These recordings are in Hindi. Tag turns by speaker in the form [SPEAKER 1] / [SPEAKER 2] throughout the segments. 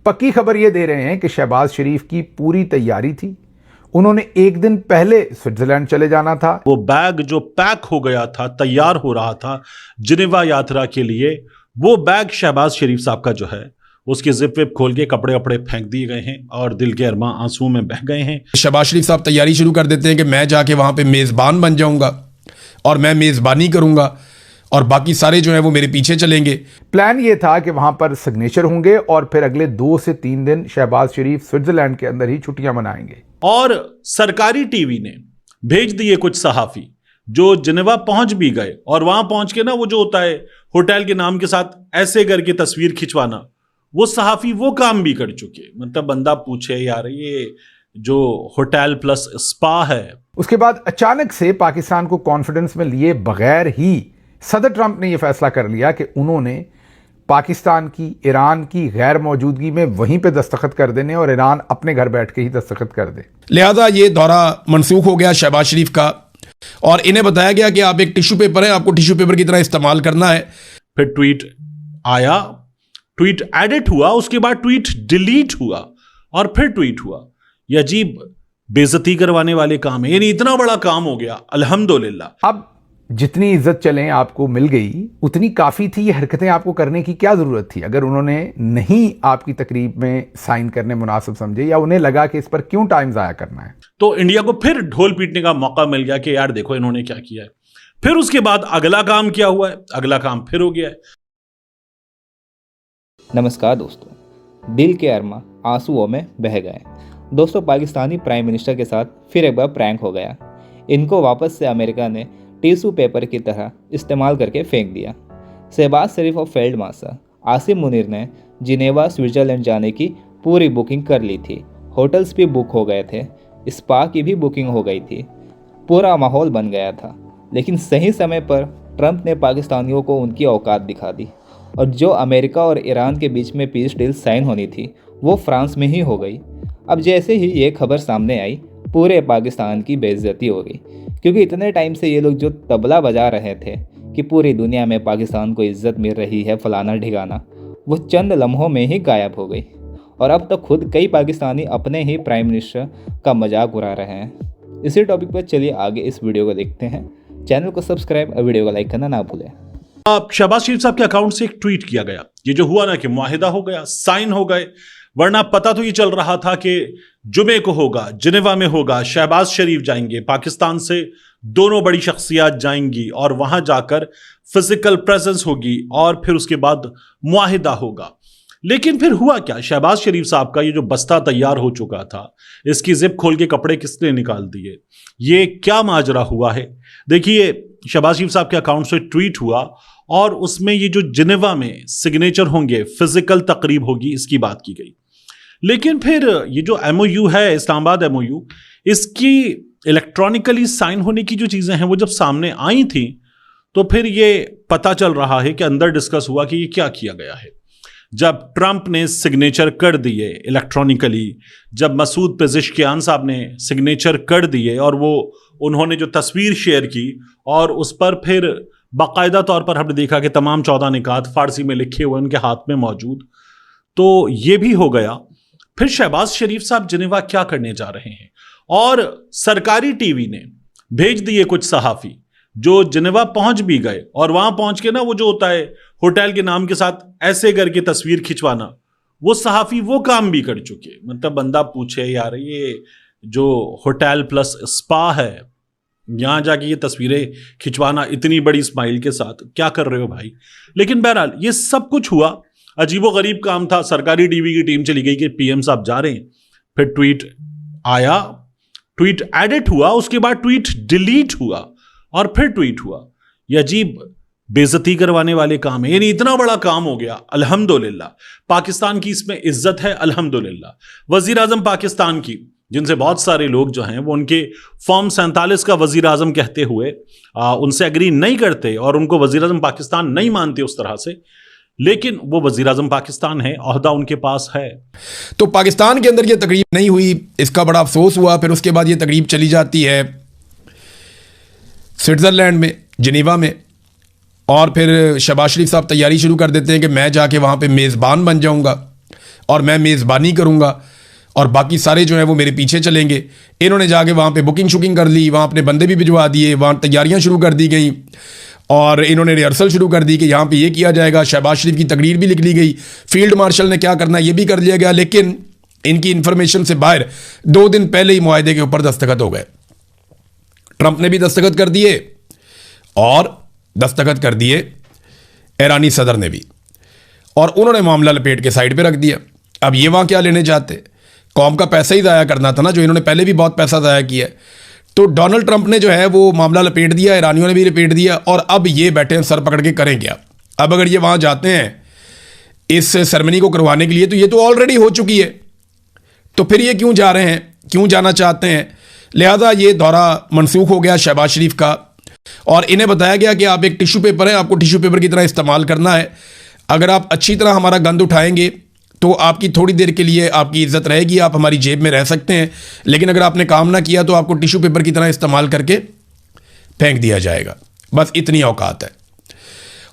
[SPEAKER 1] पक्की खबर ये दे रहे हैं कि शहबाज शरीफ की पूरी तैयारी थी। उन्होंने एक दिन पहले स्विट्जरलैंड चले जाना था।
[SPEAKER 2] वो बैग जो पैक हो गया था, तैयार हो रहा था जिनेवा यात्रा के लिए, वो बैग शहबाज शरीफ साहब का जो है उसकी जिप विप खोल के कपड़े वपड़े फेंक दिए गए हैं और दिल के अरमां आंसुओं में बह गए हैं।
[SPEAKER 3] शहबाज शरीफ साहब तैयारी शुरू कर देते हैं कि मैं जाके वहां पे मेज़बान बन जाऊंगा और मैं मेज़बानी करूंगा और बाकी सारे जो है वो मेरे पीछे चलेंगे।
[SPEAKER 1] प्लान ये था कि वहां पर सिग्नेचर होंगे और फिर अगले 2 से 3 दिन शहबाज शरीफ स्विट्जरलैंड के अंदर ही छुट्टियां मनाएंगे।
[SPEAKER 2] और सरकारी टीवी ने भेज दिए कुछ सहाफी जो जिनेवा पहुंच भी गए और वहां पहुंच के ना वो जो होता है होटल के नाम के साथ ऐसे करके तस्वीर खिंचवाना, वो सहाफी वो काम भी कर चुके। मतलब बंदा पूछे यार ये जो होटल प्लस स्पा है।
[SPEAKER 1] उसके बाद अचानक से पाकिस्तान को कॉन्फिडेंस में लिए बगैर ही सदर ट्रंप ने यह फैसला कर लिया कि उन्होंने पाकिस्तान की, ईरान की गैर मौजूदगी में वहीं पे दस्तखत कर देने और ईरान अपने घर बैठ के ही दस्तखत कर दे।
[SPEAKER 3] लिहाजा ये दौरा मनसूख हो गया शहबाज शरीफ का और इन्हें बताया गया कि आप एक टिश्यू पेपर है, आपको टिश्यू पेपर की तरह इस्तेमाल करना है।
[SPEAKER 2] फिर ट्वीट आया, ट्वीट एडिट हुआ, उसके बाद ट्वीट डिलीट हुआ और फिर ट्वीट हुआ। ये अजीब बेइज्जती करवाने वाले काम है, यानी इतना बड़ा काम हो गया अल्हम्दुलिल्लाह।
[SPEAKER 1] अब जितनी इज्जत चलें आपको मिल गई उतनी काफ़ी थी। ये हरकतें आपको करने की क्या ज़रूरत थी? अगर उन्होंने नहीं आपकी तकरीब में साइन करने मुनासिब समझे या उन्हें लगा कि इस पर क्यों टाइम ज़ाया करना है,
[SPEAKER 2] तो इंडिया को फिर ढोल पीटने का मौका मिल गया कि यार देखो इन्होंने क्या किया है। फिर उसके बाद अगला काम क्या हुआ है, अगला काम फिर हो गया है।
[SPEAKER 4] नमस्कार दोस्तों, दिल के अरमा आंसुओं में बह गए। दोस्तों, पाकिस्तानी प्राइम मिनिस्टर के साथ फिर एक बार प्रैंक हो गया। इनको वापस से अमेरिका ने टिश्यू पेपर की तरह इस्तेमाल करके फेंक दिया। शहबाज शरीफ और फील्ड मार्शल आसिम मुनीर ने जिनेवा स्विट्जरलैंड जाने की पूरी बुकिंग कर ली थी। होटल्स भी बुक हो गए थे, स्पा की भी बुकिंग हो गई थी, पूरा माहौल बन गया था। लेकिन सही समय पर ट्रंप ने पाकिस्तानियों को उनकी औकात दिखा दी और जो अमेरिका और ईरान के बीच में पीस डील साइन होनी थी वो फ्रांस में ही हो गई। अब जैसे ही ये खबर सामने आई, पूरे पाकिस्तान की बेइज्जती हो गई, क्योंकि इतने टाइम से ये लोग जो तबला बजा रहे थे कि पूरी दुनिया में पाकिस्तान को इज्जत मिल रही है फलाना ढिगाना, वो चंद लम्हों में ही गायब हो गई। और अब तो खुद कई पाकिस्तानी अपने ही प्राइम मिनिस्टर का मजाक उड़ा रहे हैं। इसी टॉपिक पर चलिए आगे इस वीडियो को देखते हैं। चैनल को सब्सक्राइब और वीडियो को लाइक करना ना भूलें।
[SPEAKER 2] शहबाज शरीफ साहब के अकाउंट से एक ट्वीट किया गया। ये जो हुआ ना कि मुआहिदा हो गया, साइन हो गए, वरना पता तो ये चल रहा था कि जुमे को होगा, जिनेवा में होगा, शहबाज शरीफ जाएंगे, पाकिस्तान से दोनों बड़ी शख्सियत जाएंगी और वहां जाकर फिजिकल प्रेजेंस होगी और फिर उसके बाद मुआहिदा होगा। लेकिन फिर हुआ क्या? शहबाज शरीफ साहब का ये जो बस्ता तैयार हो चुका था, इसकी जिप खोल के कपड़े किसने निकाल दिए? ये क्या माजरा हुआ है? देखिए, शहबाज शरीफ साहब के अकाउंट से ट्वीट हुआ और उसमें ये जो जिनेवा में सिग्नेचर होंगे, फिजिकल तकरीब होगी, इसकी बात की गई। लेकिन फिर ये जो एमओयू है, इस्लामाबाद एमओयू, इसकी इलेक्ट्रॉनिकली साइन होने की जो चीजें हैं वो जब सामने आई थी तो फिर ये पता चल रहा है कि अंदर डिस्कस हुआ कि ये क्या किया गया है। जब ट्रंप ने सिग्नेचर कर दिए इलेक्ट्रॉनिकली, जब मसूद पेजिशकियान साहब ने सिग्नेचर कर दिए और वो उन्होंने जो तस्वीर शेयर की और उस पर फिर बाकायदा तौर पर हमने देखा कि तमाम 14 निकात फारसी में लिखे हुए उनके हाथ में मौजूद, तो ये भी हो गया। फिर शहबाज शरीफ साहब जिनेवा क्या करने जा रहे हैं? और सरकारी टीवी ने भेज दिए कुछ सहाफी जो जिनेवा पहुंच भी गए और वहां पहुंच के ना वो जो होता है होटल के नाम के साथ ऐसे करके तस्वीर खिंचवाना, वो सहाफी वो काम भी कर चुके। मतलब बंदा पूछे यार ये जो होटल प्लस स्पा है, यहां जाके ये तस्वीरें खिंचवाना इतनी बड़ी स्माइल के साथ, क्या कर रहे हो भाई? लेकिन बहरहाल ये सब कुछ हुआ, अजीबो गरीब काम था। सरकारी टीवी की टीम चली गई कि पीएम साहब जा रहे हैं। फिर ट्वीट आया, ट्वीट एडिट हुआ, उसके बाद ट्वीट डिलीट हुआ और फिर ट्वीट हुआ। यह अजीब बेइज्जती करवाने वाले काम है, यानी इतना बड़ा काम हो गया अल्हम्दुलिल्लाह। पाकिस्तान की इसमें इज्जत है अल्हम्दुलिल्लाह। वजीर आजम पाकिस्तान की, जिनसे बहुत सारे लोग जो हैं वो उनके फॉर्म 47 का वजीर आजम कहते हुए उनसे एग्री नहीं करते और उनको वजीर आजम पाकिस्तान नहीं मानते उस तरह से, लेकिन वो वजीर आजम पाकिस्तान है, ओहदा उनके पास है।
[SPEAKER 3] तो पाकिस्तान के अंदर ये तकरीब नहीं हुई, इसका बड़ा अफसोस हुआ। फिर उसके बाद ये तकरीब चली जाती है स्विट्ज़रलैंड में, जिनेवा में, और फिर शहबाज शरीफ साहब तैयारी शुरू कर देते हैं कि मैं जाके वहाँ पे मेज़बान बन जाऊँगा और मैं मेज़बानी करूँगा और बाकी सारे जो हैं वो मेरे पीछे चलेंगे। इन्होंने जाके वहाँ पे बुकिंग शुकिंग कर ली, वहाँ अपने बंदे भी भिजवा दिए, वहाँ तैयारियाँ शुरू कर दी गई और इन्होंने रिहर्सल शुरू कर दी कि यहाँ पे ये किया जाएगा। शहबाज शरीफ की तकरीर भी लिख ली गई, फील्ड मार्शल ने क्या करना है ये भी कर लिया गया। लेकिन इनकी इंफॉर्मेशन से बाहर 2 दिन पहले ही मुआहदे के ऊपर दस्तखत हो गए। ट्रंप ने भी दस्तखत कर दिए और दस्तखत कर दिए ईरानी सदर ने भी, और उन्होंने मामला लपेट के साइड पे रख दिया। अब ये वहाँ क्या लेने जाते, कौम का पैसा ही ज़ाया करना था ना, जो इन्होंने पहले भी बहुत पैसा ज़ाया किया है। तो डोनाल्ड ट्रंप ने जो है वो मामला लपेट दिया, ईरानियों ने भी लपेट दिया, और अब ये बैठे हैं सर पकड़ के करें क्या। अब अगर ये वहाँ जाते हैं इस सेरेमनी को करवाने के लिए तो ये तो ऑलरेडी हो चुकी है, तो फिर ये क्यों जा रहे हैं, क्यों जाना चाहते हैं। लिहाजा ये दौरा मनसूख हो गया शहबाज शरीफ का, और इन्हें बताया गया कि आप एक टिश्यू पेपर है, आपको टिश्यू पेपर की तरह इस्तेमाल करना है। अगर आप अच्छी तरह हमारा गंद उठाएंगे तो आपकी थोड़ी देर के लिए आपकी इज्जत रहेगी, आप हमारी जेब में रह सकते हैं, लेकिन अगर आपने काम ना किया तो आपको टिश्यू पेपर की तरह इस्तेमाल करके फेंक दिया जाएगा। बस इतनी औकात है।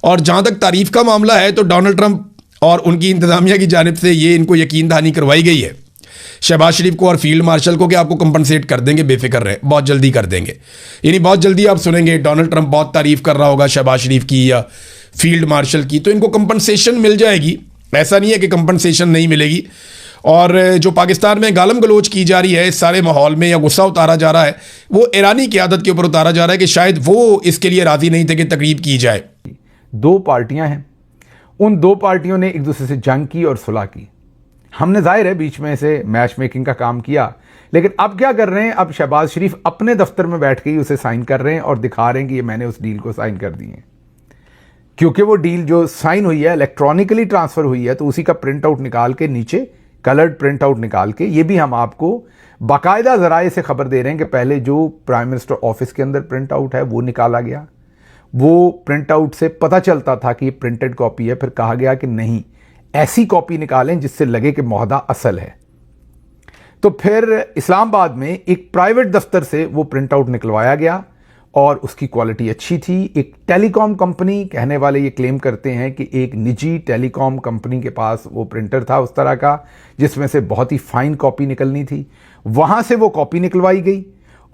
[SPEAKER 3] और जहाँ तक तारीफ का मामला है तो डोनाल्ड ट्रंप और उनकी इंतजामिया की जानिब से ये इनको यकीन दहानी करवाई गई है शहबाज शरीफ को और फील्ड मार्शल को कि आपको कंपनसेट कर देंगे, बेफिक्र रहे, बहुत जल्दी कर देंगे। यानी बहुत जल्दी आप सुनेंगे डोनाल्ड ट्रंप बहुत तारीफ कर रहा होगा शहबाज शरीफ की या फील्ड मार्शल की, तो इनको कंपनसेशन मिल जाएगी। ऐसा नहीं है कि कंपनसेशन नहीं मिलेगी। और जो पाकिस्तान में गालम गलोच की जा रही है इस सारे माहौल में, या गुस्सा उतारा जा रहा है, वो ईरानी क़यादत के ऊपर उतारा जा रहा है कि शायद वो इसके लिए राज़ी नहीं थे कि तकरीब की जाए।
[SPEAKER 1] 2 पार्टियां हैं, उन 2 पार्टियों ने एक दूसरे से जंग की और सुलह की। हमने जाहिर है बीच में से मैच मेकिंग का काम किया, लेकिन अब क्या कर रहे हैं, अब शहबाज शरीफ अपने दफ्तर में बैठ के ही उसे साइन कर रहे हैं और दिखा रहे हैं कि ये मैंने उस डील को साइन कर दी है। क्योंकि वो डील जो साइन हुई है इलेक्ट्रॉनिकली ट्रांसफर हुई है, तो उसी का प्रिंट आउट निकाल के, नीचे कलर्ड प्रिंट आउट निकाल के, ये भी हम आपको बाकायदा जराए से खबर दे रहे हैं कि पहले जो प्राइम मिनिस्टर ऑफिस के अंदर प्रिंट आउट है वो निकाला गया, वो प्रिंट आउट से पता चलता था कि ये प्रिंटेड कॉपी है। फिर कहा गया कि नहीं, ऐसी कॉपी निकालें जिससे लगे कि मुआहदा असल है। तो फिर इस्लामाबाद में एक प्राइवेट दफ्तर से वो प्रिंट आउट निकलवाया गया और उसकी क्वालिटी अच्छी थी। एक टेलीकॉम कंपनी, कहने वाले ये क्लेम करते हैं कि एक निजी टेलीकॉम कंपनी के पास वो प्रिंटर था उस तरह का जिसमें से बहुत ही फाइन कॉपी निकलनी थी, वहाँ से वो कॉपी निकलवाई गई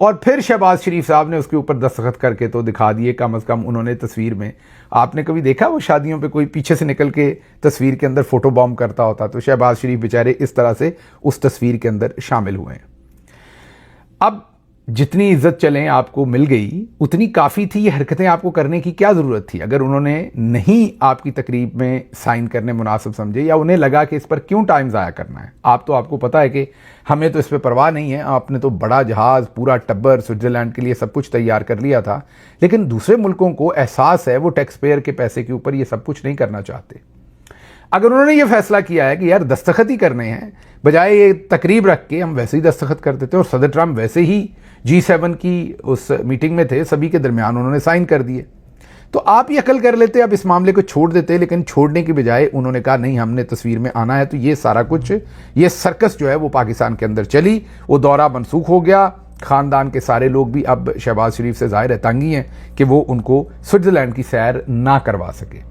[SPEAKER 1] और फिर शहबाज शरीफ साहब ने उसके ऊपर दस्तखत करके तो दिखा दिए। कम से कम उन्होंने तस्वीर में, आपने कभी देखा वो शादियों पे कोई पीछे से निकल के तस्वीर के अंदर फोटो बॉम्ब करता होता, तो शहबाज शरीफ बेचारे इस तरह से उस तस्वीर के अंदर शामिल हुए हैं। अब जितनी इज्जत चलें आपको मिल गई उतनी काफ़ी थी। ये हरकतें आपको करने की क्या ज़रूरत थी? अगर उन्होंने नहीं आपकी तकरीब में साइन करने मुनासिब समझे, या उन्हें लगा कि इस पर क्यों टाइम ज़ाया करना है। आपको पता है कि हमें तो इस पर परवाह नहीं है, आपने तो बड़ा जहाज़, पूरा टब्बर स्विट्ज़रलैंड के लिए सब कुछ तैयार कर लिया था, लेकिन दूसरे मुल्कों को एहसास है वो टैक्स पेयर के पैसे के ऊपर ये सब कुछ नहीं करना चाहते। अगर उन्होंने ये फैसला किया है कि यार दस्तखत ही करने हैं, बजाय ये तकरीब रख के हम वैसे ही दस्तखत कर देते, और सदर ट्रंप वैसे ही G7 की उस मीटिंग में थे, सभी के दरमियान उन्होंने साइन कर दिए, तो आप ये अकल कर लेते, अब इस मामले को छोड़ देते। लेकिन छोड़ने की बजाय उन्होंने कहा नहीं, हमने तस्वीर में आना है। तो ये सारा कुछ, ये सर्कस जो है वो पाकिस्तान के अंदर चली, वो दौरा मनसूख हो गया। ख़ानदान के सारे लोग भी अब शहबाज शरीफ से ज़ाहिर है तंगी हैं कि वो उनको स्विट्ज़रलैंड की सैर ना करवा सके।